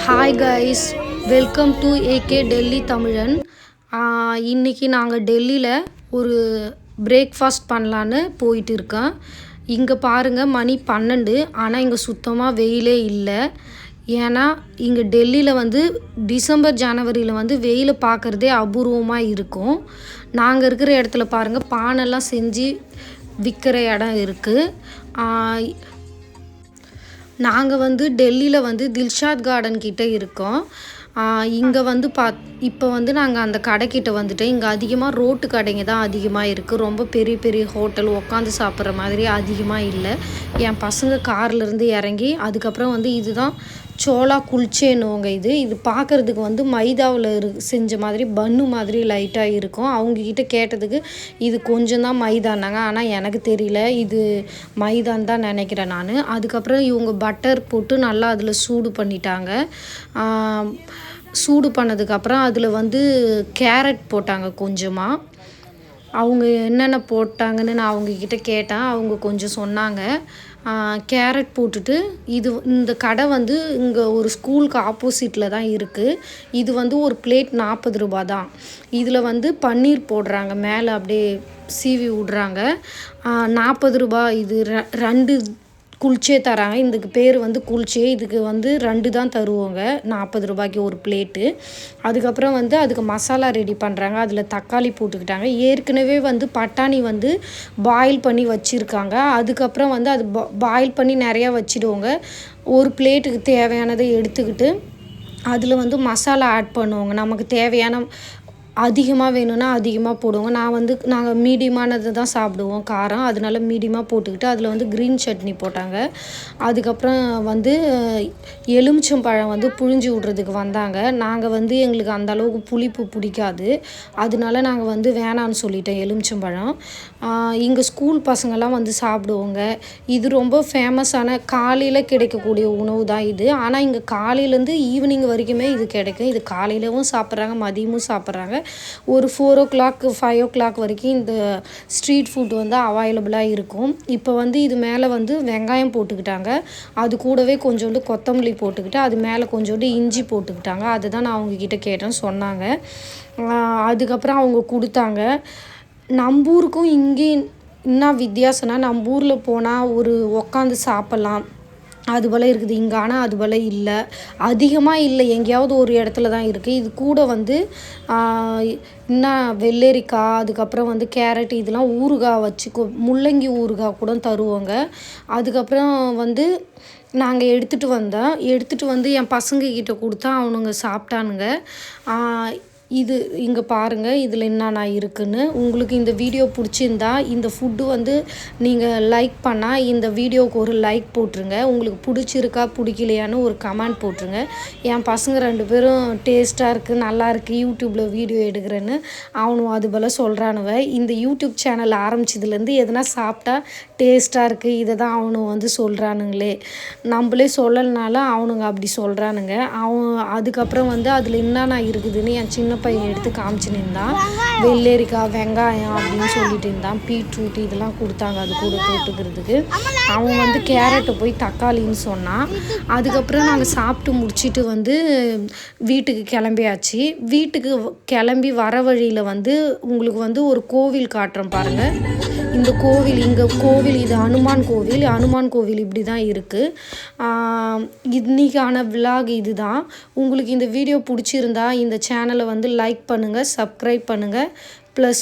Hi guys, welcome to AK Delhi தமிழன். இன்றைக்கி நாங்கள் டெல்லியில் ஒரு பிரேக்ஃபாஸ்ட் பண்ணலான்னு போயிட்டு இருக்கோம். இங்கே பாருங்கள், மணி 12. ஆனால் இங்கே சுத்தமாக வெயிலே இல்லை. ஏன்னா இங்கே டெல்லியில் டிசம்பர் ஜனவரியில் வெயிலை பார்க்குறதே அபூர்வமாக இருக்கும். நாங்கள் இருக்கிற இடத்துல பாருங்கள், பானெல்லாம் செஞ்சு விற்கிற இடம் இருக்குது. நாங்கள் டெல்லியில் தில்ஷாத் கார்டன் கிட்டே இருக்கோம். இங்கே இப்போ நாங்கள் அந்த கடைக்கிட்ட வந்துட்டோம். இங்கே அதிகமாக ரோட்டு கடைங்க தான் அதிகமாக இருக்குது. ரொம்ப பெரிய பெரிய ஹோட்டல் உட்காந்து சாப்பிட்ற மாதிரி அதிகமாக இல்லை. என் பசங்க கார்லேருந்து இறங்கி அதுக்கப்புறம் இதுதான் சோளா குல்ச்சேன்னுவாங்க. இது பார்க்குறதுக்கு மைதாவில் செஞ்ச மாதிரி பன்னு மாதிரி லைட்டாக இருக்கும். அவங்கக்கிட்ட கேட்டதுக்கு இது கொஞ்சம் தான் மைதானாங்க. ஆனால் எனக்கு தெரியல, இது மைதான் தான் நினைக்கிறேன் நான். அதுக்கப்புறம் இவங்க பட்டர் போட்டு நல்லா அதில் சூடு பண்ணிட்டாங்க. சூடு பண்ணதுக்கப்புறம் அதில் கேரட் போட்டாங்க கொஞ்சமாக. அவங்க என்னென்ன போட்டாங்கன்னு நான் அவங்கக்கிட்ட கேட்டேன். அவங்க கொஞ்சம் சொன்னாங்க. கேரட் போட்டுட்டு இந்த கடை இங்கே ஒரு ஸ்கூலுக்கு ஆப்போசிட்டில் தான் இருக்குது. இது ஒரு பிளேட் 40 ரூபா தான். இதில் பன்னீர் போடுறாங்க, மேலே அப்படியே சீவி விட்றாங்க. 40 ரூபா. இது 2 குல்ச்சே தராங்க. இதுக்கு பேர் குல்ச்சே. இதுக்கு 2 தான் தருவாங்க 40 ரூபாய்க்கு ஒரு பிளேட்டு. அதுக்கப்புறம் அதுக்கு மசாலா ரெடி பண்ணுறாங்க. அதில் தக்காளி போட்டுக்கிட்டாங்க. ஏற்கனவே பட்டாணி பாயில் பண்ணி வச்சுருக்காங்க. அதுக்கப்புறம் அது பாயில் பண்ணி நிறையா வச்சுடுவாங்க. ஒரு பிளேட்டுக்கு தேவையானதை எடுத்துக்கிட்டு அதில் மசாலா ஆட் பண்ணுவாங்க. நமக்கு தேவையான அதிகமாக வேணும்னா அதிகமாக போடுவோங்க. நாங்கள் மீடியமானது தான் சாப்பிடுவோம் காரம். அதனால மீடியமாக போட்டுக்கிட்டு அதில் க்ரீன் சட்னி போட்டாங்க. அதுக்கப்புறம் எலுமிச்சம்பழம் புழிஞ்சு விட்றதுக்கு வந்தாங்க. நாங்கள் எங்களுக்கு அந்த அளவுக்கு புளிப்பு பிடிக்காது. அதனால நாங்கள் வேணான்னு சொல்லிட்டோம் எலுமிச்சம்பழம். இங்கே ஸ்கூல் பசங்கள்லாம் சாப்பிடுவோங்க. இது ரொம்ப ஃபேமஸான காலையில் கிடைக்கக்கூடிய உணவு தான் இது. ஆனால் இங்கே காலையிலேருந்து ஈவினிங் வரைக்குமே இது கிடைக்கும். இது காலையிலவும் சாப்பிட்றாங்க, மதியமும் சாப்பிட்றாங்க. ஒரு 4 o'clock 5 o'clock வரைக்கும் இந்த ஸ்ட்ரீட் ஃபுட் அவைலபிளாக இருக்கும். இப்போ இது மேலே வெங்காயம் போட்டுக்கிட்டாங்க. அது கூடவே கொஞ்சோண்டு கொத்தமல்லி போட்டுக்கிட்டு அது மேலே கொஞ்சோண்டு இஞ்சி போட்டுக்கிட்டாங்க. அதுதான் நான் அவங்கக்கிட்ட கேட்டேன்னு சொன்னாங்க. அதுக்கப்புறம் அவங்க கொடுத்தாங்க. நம்பூருக்கும் இங்கேயும் என்ன வித்தியாசம்னா, நம்ம ஊரில் போனால் ஒரு உக்காந்து சாப்பிட்லாம், அது போல் இருக்குது. இங்கே ஆனால் அது போல் இல்லை, அதிகமாக இல்லை. எங்கேயாவது ஒரு இடத்துல தான் இருக்குது. இது கூட என்ன வெள்ளரிக்காய், அதுக்கப்புறம் கேரட், இதெல்லாம் ஊறுகாய் வச்சு முள்ளங்கி ஊறுகாய் கூட தருவாங்க. அதுக்கப்புறம் நாங்கள் எடுத்துகிட்டு என் பசங்கக்கிட்ட கொடுத்தா அவனுங்க சாப்பிட்டானுங்க. இது இங்கே பாருங்கள், இதில் என்னென்ன இருக்குதுன்னு. உங்களுக்கு இந்த வீடியோ பிடிச்சிருந்தா இந்த ஃபுட்டு நீங்கள் லைக் பண்ணால் இந்த வீடியோவுக்கு ஒரு லைக் போட்டுருங்க. உங்களுக்கு பிடிச்சிருக்கா பிடிக்கலையான்னு ஒரு கமெண்ட் போட்டுருங்க. என் பசங்க 2 பேரும் டேஸ்ட்டாக இருக்குது, நல்லா இருக்குது, யூடியூப்பில் வீடியோ எடுக்கிறேன்னு அவனும் அது போல் சொல்கிறானுவ. இந்த யூடியூப் சேனல் ஆரம்பிச்சதுலேருந்து எதனா சாப்பிட்டா டேஸ்ட்டாக இருக்குது, இதை தான் அவனு சொல்கிறானுங்களே. நம்மளே சொல்லலைனாலும் அவனுங்க அப்படி சொல்கிறானுங்க. அதுக்கப்புறம் அதில் என்னென்ன இருக்குதுன்னு என் சின்ன பையன் எடுத்து காமிச்சுன்னு இருந்தான். வெள்ளரிக்காய், வெங்காயம் அப்படின்னு சொல்லிட்டு இருந்தான். பீட்ரூட் இதெல்லாம் கொடுத்தாங்க அது கூட தொட்டுக்கிறதுக்கு. அவன் கேரட்டை போய் தக்காளின்னு சொன்னான். அதுக்கப்புறம் நாங்கள் சாப்பிட்டு முடிச்சுட்டு வீட்டுக்கு கிளம்பியாச்சு. வீட்டுக்கு கிளம்பி வர வழியில் உங்களுக்கு ஒரு கோவில் காட்டுறோம் பாருங்கள். இந்த கோவில், இங்கே கோவில், இது ஹனுமான் கோவில். ஹனுமான் கோவில் இப்படி தான் இருக்குது. இன்றைக்கான விலாக் இது தான். உங்களுக்கு இந்த வீடியோ பிடிச்சிருந்தா இந்த சேனலை லைக் பண்ணுங்கள், சப்ஸ்கிரைப் பண்ணுங்கள். ப்ளஸ்